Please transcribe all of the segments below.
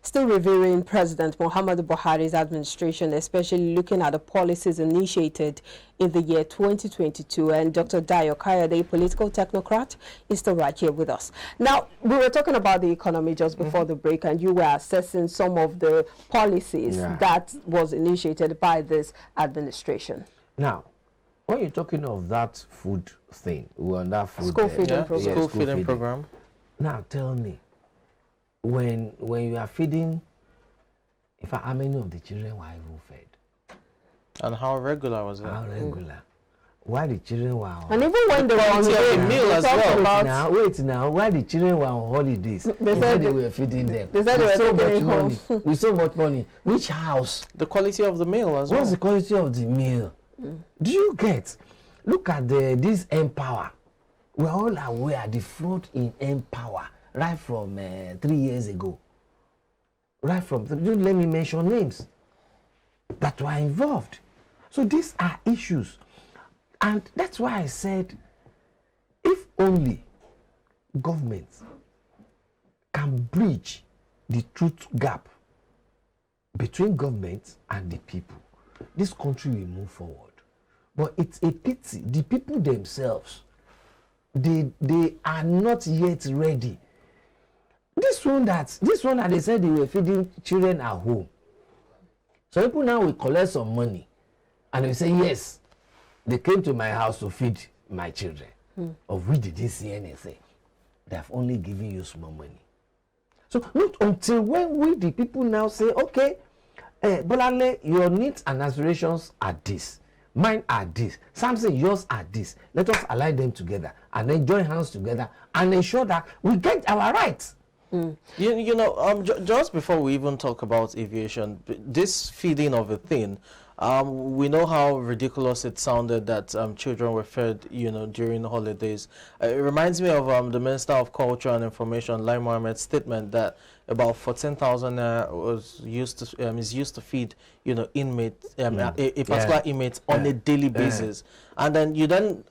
Still reviewing President Muhammadu Buhari's administration, especially looking at the policies initiated in the year 2022. And Dr. Dayo Kayode, political technocrat, is still right here with us. Now, we were talking about the economy just before the break, and you were assessing some of the policies that was initiated by this administration. Now, when you're talking of that food thing, we're on that food school feeding program. School feeding program. Now, tell me, when you are feeding, in fact, how many of the children were even fed? And how regular was it? How regular? Why the children were on? And even when they were on the meal as well. Wait now, why the children were on holidays? They said they were feeding them. They said with they were so taking much home. money. With so much money. Which house? The quality of the meal as well. What's the quality of the meal? Do you get? Look at this Empower. We're all aware the fraud in Empower right from 3 years ago. Right from, don't let me mention names that were involved. So these are issues. And that's why I said, if only government can bridge the truth gap between government and the people, this country will move forward. But it's a pity, the people themselves, they are not yet ready. This one that they said they were feeding children at home. So people now will collect some money and they say, yes, they came to my house to feed my children. Of which they didn't see anything. They have only given you small money. So not until when we the people now say, okay, Bolale, your needs and aspirations are this. Mine are this. Samson, yours are this. Let us align them together and then join hands together and ensure that we get our rights. You know, just before we even talk about aviation, this feeding of a thing, we know how ridiculous it sounded that children were fed, you know, during the holidays. It reminds me of the Minister of Culture and Information, Lai Mohammed's statement that about 14,000 was used to is used to feed, you know, inmates, a particular inmate on a daily basis. And then you then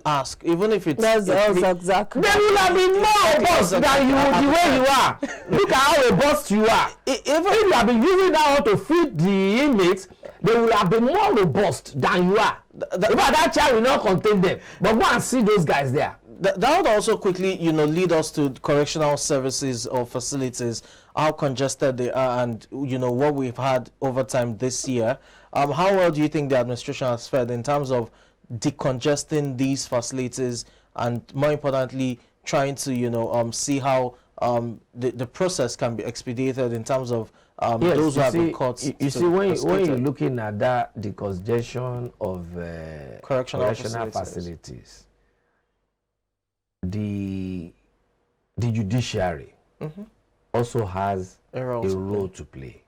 ask, even if it's that's exactly. There will have been more boss than you the way you are. Look at how a boss you are. Even if you have been using that one to feed the inmates, they will have been more robust than you are. That child will not contain them. But go and see those guys there. That would also quickly, you know, lead us to correctional services or facilities, how congested they are, and you know what we've had over time this year. How well do you think the administration has fared in terms of decongesting these facilities, and more importantly, trying to, you know, see how the process can be expedited in terms of those who have been caught? You see, when you're looking at that decongestion of correctional facilities, the judiciary also has a role to play,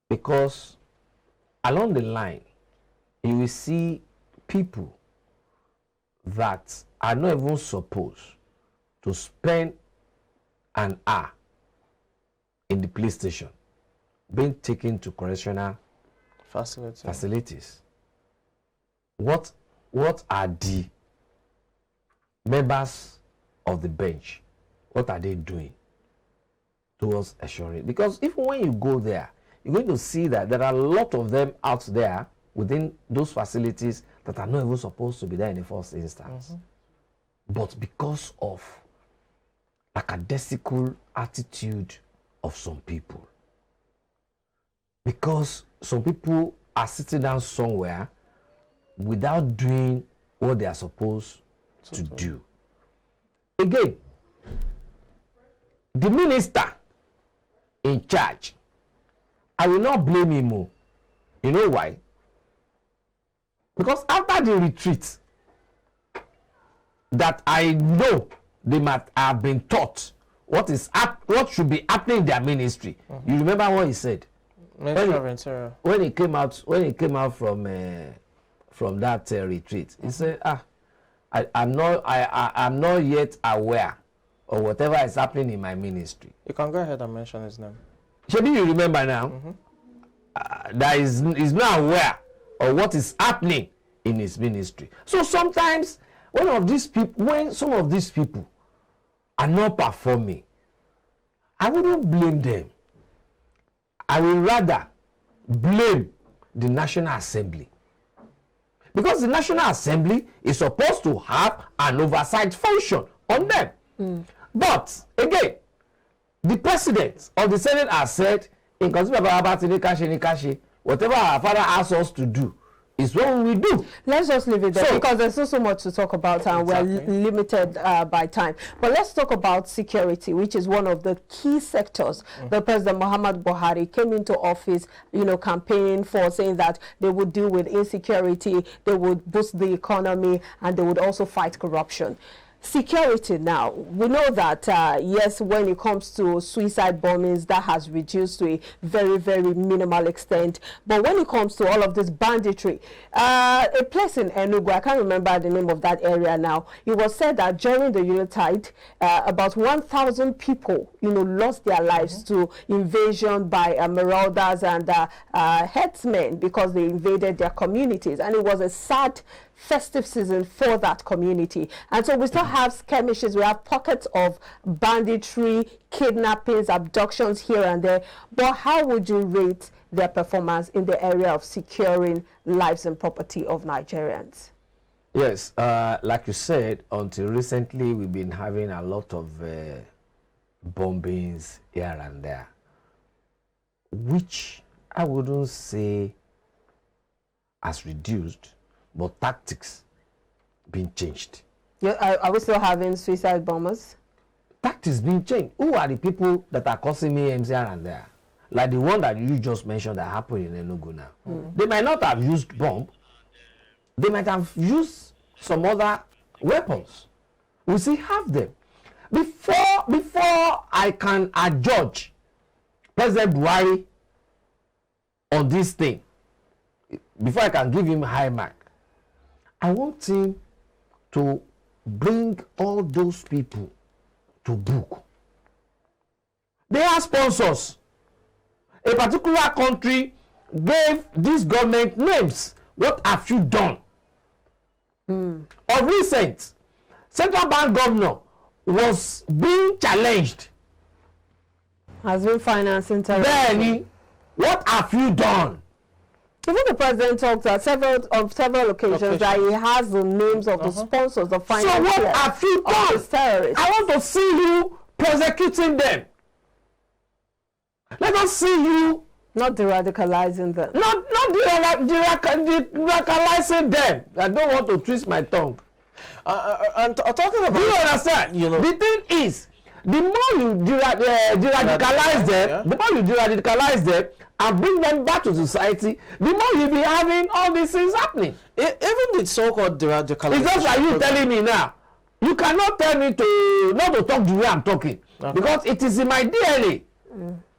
because along the line you will see people that are not even supposed to spend an hour in the police station being taken to correctional facilities. What are the members of the bench, what are they doing towards assuring? Because even when you go there, you're going to see that there are a lot of them out there within those facilities that are not even supposed to be there in the first instance. But because of lackadaisical attitude of some people, because some people are sitting down somewhere without doing what they are supposed to do. Again, the minister in charge, I will not blame him more. You know why? Because after the retreat that I know they might have been taught what should be happening in their ministry. You remember what he said? When he came out from that retreat, he said, I'm not yet aware of whatever is happening in my ministry. You can go ahead and mention his name. Should you remember now? That is not aware of what is happening in his ministry. So sometimes when some of these people are not performing, I wouldn't blame them. I will rather blame the National Assembly. Because the National Assembly is supposed to have an oversight function on them. But, again, the President or the Senate has said, in whatever our father asks us to do is what we do. Let's just leave it there because there's so much to talk about and we're limited by time. But let's talk about security, which is one of the key sectors that President Muhammadu Buhari came into office, campaigning for, saying that they would deal with insecurity, they would boost the economy, and they would also fight corruption. Security now, we know that yes, when it comes to suicide bombings, that has reduced to a very, very minimal extent. But when it comes to all of this banditry, a place in Enugu, I can't remember the name of that area now, it was said that during the Unitide, about 1,000 people, lost their lives to invasion by marauders and headsmen because they invaded their communities. And it was a sad festive season for that community. And so we still have skirmishes, we have pockets of banditry, kidnappings, abductions here and there. But how would you rate their performance in the area of securing lives and property of Nigerians? Yes, like you said, until recently we've been having a lot of bombings here and there, which I wouldn't say has reduced, but tactics being changed. Yeah, are we still having suicide bombers? Tactics being changed. Who are the people that are causing mayhem here and there? Like the one that you just mentioned that happened in Enugu now. They might not have used bomb. They might have used some other weapons. We still have them. Before I can adjudge President Buhari on this thing, before I can give him a high mark, I want him to bring all those people to book. They are sponsors. A particular country gave this government names. What have you done? Of recent, Central Bank governor was being challenged. Has been financing terrorism. Then, what have you done? Even the president talked at several occasions that he has the names of the sponsors of financiers. So what have you done? Terrorists. I want to see you prosecuting them. Let us see you. Not de-radicalizing them. Not de-radicalizing them. I don't want to twist my tongue. And talking about... Do you understand? The thing is, the more you de-radicalize them, the more you de-radicalize them and bring them back to society, the more you'll be having all these things happening. Even the so-called de-radicalization... It's just like you telling me now. You cannot tell me not to talk the way I'm talking. Because it is in my DNA.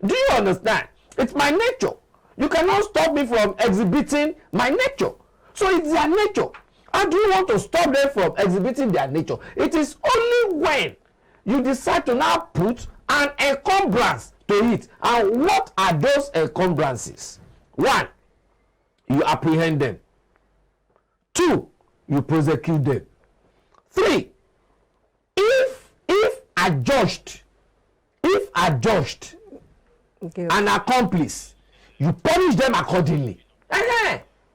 Do you understand? It's my nature. You cannot stop me from exhibiting my nature. So it's their nature. How do you want to stop them from exhibiting their nature? It is only when you decide to now put an encumbrance to it. And what are those encumbrances? 1, you apprehend them. 2, you prosecute them. 3, if adjudged an accomplice, you punish them accordingly.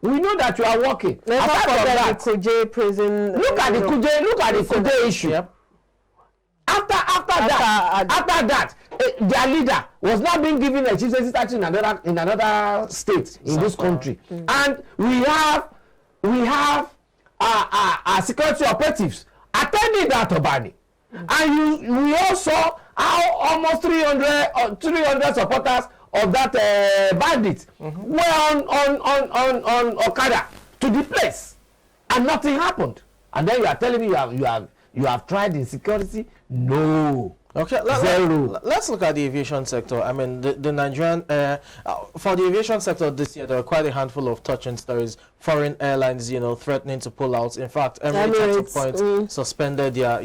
We know that you are working. Apart from that, the Kuje prison. Look at the Kuje issue. Yep. After that, their leader was not being given a chief status in another state in this country, and we have security operatives attending that Obani, and we also have almost 300 supporters of that bandit were on Okada to the place, and nothing happened. And then you are telling me you have tried insecurity? No. Okay, let's look at the aviation sector. I mean, the Nigerian for the aviation sector this year, there are quite a handful of touching stories. Foreign airlines, threatening to pull out. In fact, Emirates at some point suspended their,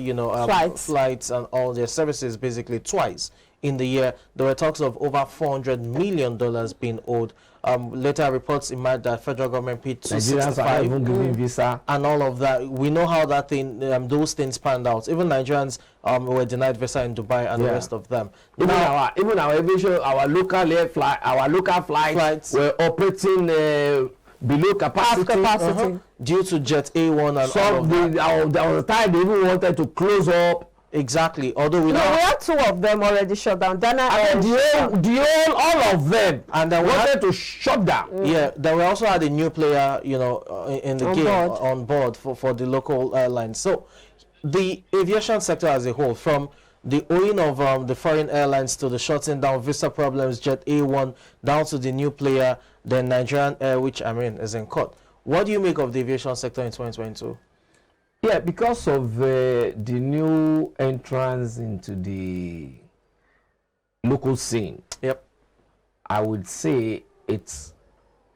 flights and all their services basically twice in the year. There were talks of over $400 million being owed. Later reports emerged that federal government paid Nigerians are even giving visa and all of that. We know how that thing, those things panned out. Even Nigerians were denied visa in Dubai and the rest of them. Even our aviation, our local flights were operating below capacity. Due to Jet A1 and all of that. There was a time they even wanted to close up. Exactly. Although we had two of them already shut down. All of them, and they wanted to shut down. Yeah, they we also had a new player, you know, in the game on board for the local airlines. So the aviation sector as a whole, from the owing of the foreign airlines to the shutting down, visa problems, Jet A1, down to the new player, then Nigerian Air, which I mean is in court. What do you make of the aviation sector in 2022? Yeah, because of the new entrance into the local scene. Yep. I would say it's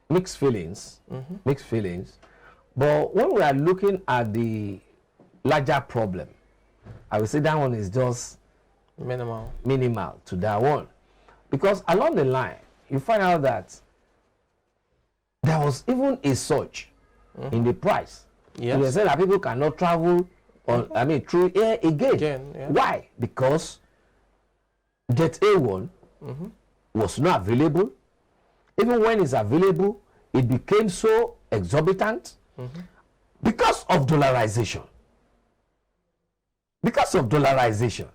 mixed feelings. Mixed feelings. But when we are looking at the larger problem, I would say that one is just minimal to that one. Because along the line, you find out that there was even a surge in the price. Yes. To the extent that people cannot travel on, through air again. Yeah. Why? Because Jet A1 was not available. Even when it's available, it became so exorbitant because of dollarization. Because of dollarization,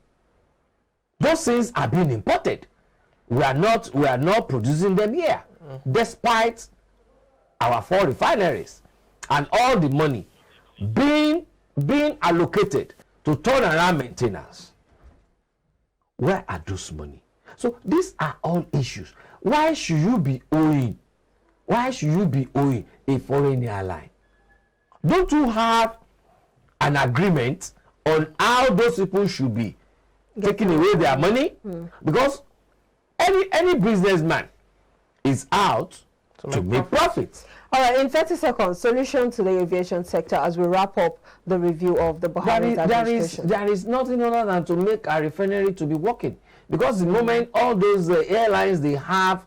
those things are being imported. We are not producing them here, despite our 4 refineries and all the money being allocated to turnaround maintenance. Where are those money? So these are all issues. Why should you be owing? Why should you be owing a foreign airline? Don't you have an agreement on how those people should be taking away their money? Because any businessman is out to make profits. All right, in 30 seconds, solution to the aviation sector as we wrap up the review of the Buhari'S administration. There is nothing other than to make a refinery to be working. Because the moment all those airlines, they have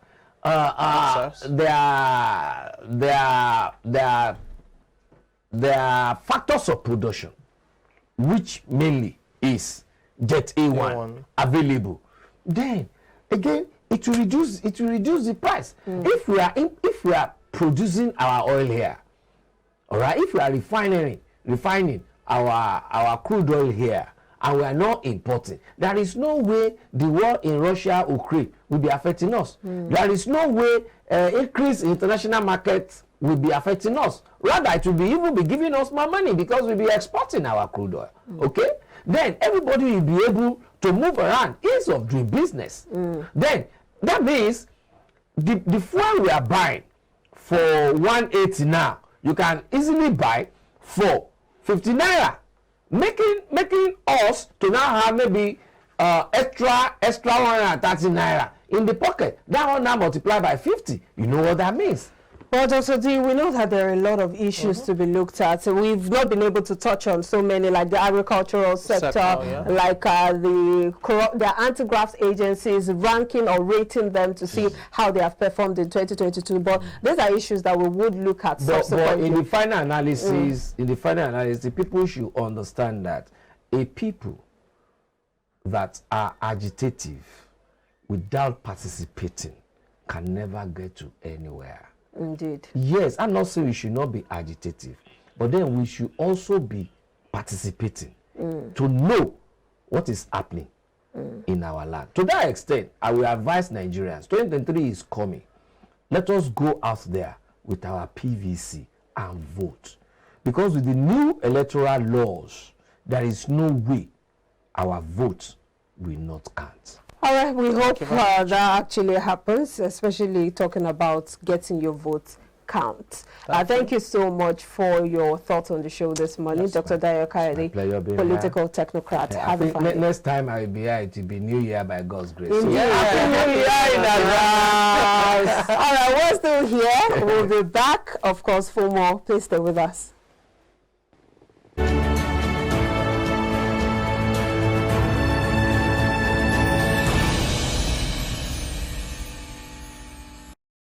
their factors of production, which mainly is Jet A1 available, then again it will reduce the price. If we are producing our oil here, all right, if we are refining our crude oil here, and we are not importing, there is no way the war in Russia, Ukraine will be affecting us. There is no way increase in international markets will be affecting us. Rather, it will even be giving us more money because we'll be exporting our crude oil. Okay? Then everybody will be able to move around, ease of doing business. Then that means the fuel we are buying for 180 now, you can easily buy for 50 naira. Making us to now have maybe extra 130 naira in the pocket. That one now multiplied by 50. You know what that means? Well, Dr. D, we know that there are a lot of issues to be looked at. So we've not been able to touch on so many, like the agricultural sector, like the anti-graft agencies, ranking or rating them to see how they have performed in 2022. But these are issues that we would look at subsequently. But in the final analysis, people should understand that a people that are agitative without participating can never get to anywhere. Indeed. Yes, I'm not saying we should not be agitative, but then we should also be participating to know what is happening in our land. To that extent, I will advise Nigerians, 2023 is coming. Let us go out there with our PVC and vote. Because with the new electoral laws, there is no way our vote will not count. All right, we hope that actually happens, especially talking about getting your vote count. Thank you so much for your thoughts on the show this morning, Dr. Dayo Kayode, political technocrat. Have a fun day. Next time I will be here, it will be New Year by God's grace. Happy New Year in advance. All right, we're still here. We'll be back, of course, for more. Please stay with us.